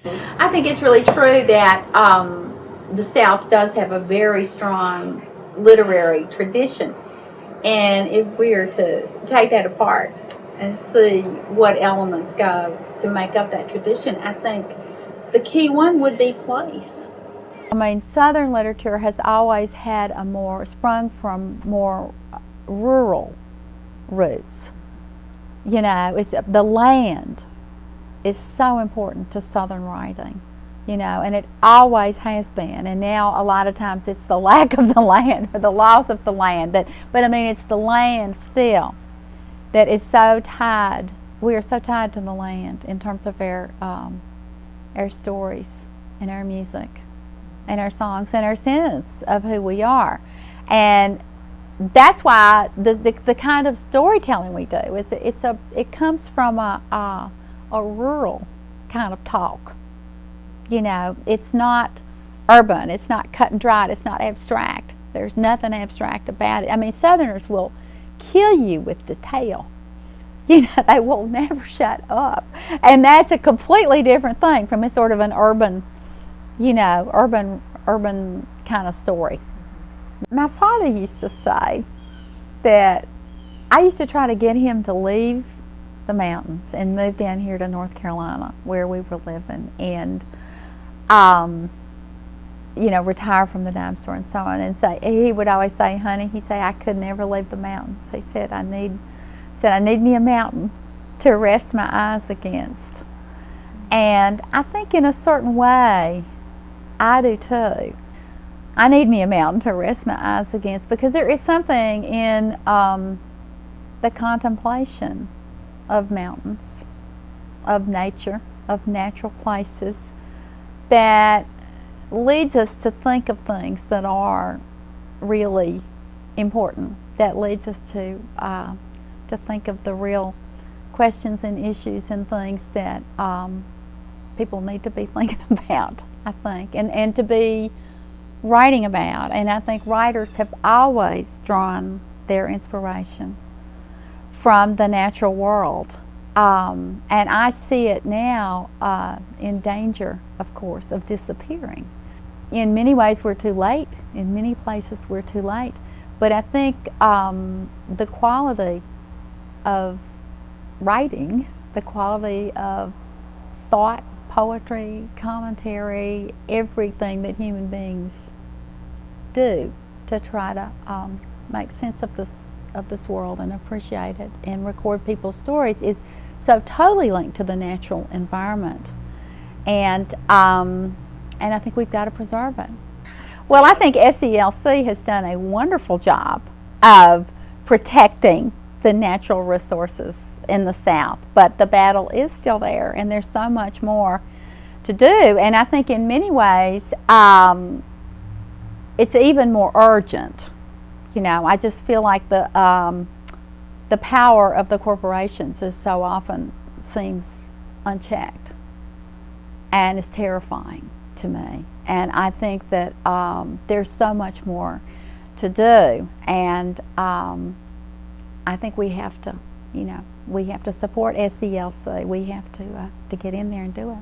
I think it's really true that the South does have a very strong literary tradition. And if we are to take that apart and see what elements go to make up that tradition, I think the key one would be place. I mean, Southern literature has always had a more, sprung from more rural roots. You know, it's, the land is so important to Southern writing, you know, and it always has been. And now a lot of times it's the lack of the land or the loss of the land. But I mean, it's the land still that is so tied. We are so tied to the land in terms of our stories and our music and our songs and our sense of who we are. And that's why the kind of storytelling we do is it comes from a rural kind of talk. You know, it's not urban, it's not cut and dried, it's not abstract. There's nothing abstract about it. I mean, Southerners will kill you with detail. You know, they will never shut up. And that's a completely different thing from a sort of an urban, you know, urban kind of story. My father used to say that I used to try to get him to leave the mountains and move down here to North Carolina where we were living and, you know, retire from the dime store and so on. And say, he would always say, honey, he'd say, I could never leave the mountains. He said, I need me a mountain to rest my eyes against. And I think in a certain way, I do too. I need me a mountain to rest my eyes against because there is something in the contemplation of mountains, of nature, of natural places that leads us to think of things that are really important, that leads us to think of the real questions and issues and things that people need to be thinking about, I think, and to be writing about. And I think writers have always drawn their inspiration from the natural world. And I see it now in danger, of course, of disappearing. In many ways we're too late. In many places we're too late. But I think the quality of writing, the quality of thought, poetry, commentary, everything that human beings do to try to make sense of this world and appreciate it and record people's stories is so totally linked to the natural environment. And I think we've got to preserve it. Well, I think SELC has done a wonderful job of protecting the natural resources in the South, but the battle is still there and there's so much more to do. And I think in many ways it's even more urgent. You know, I just feel like the power of the corporations is so often seems unchecked and is terrifying to me. And I think that there's so much more to do, and I think we have to, you know, we have to support SELC. We have to get in there and do it.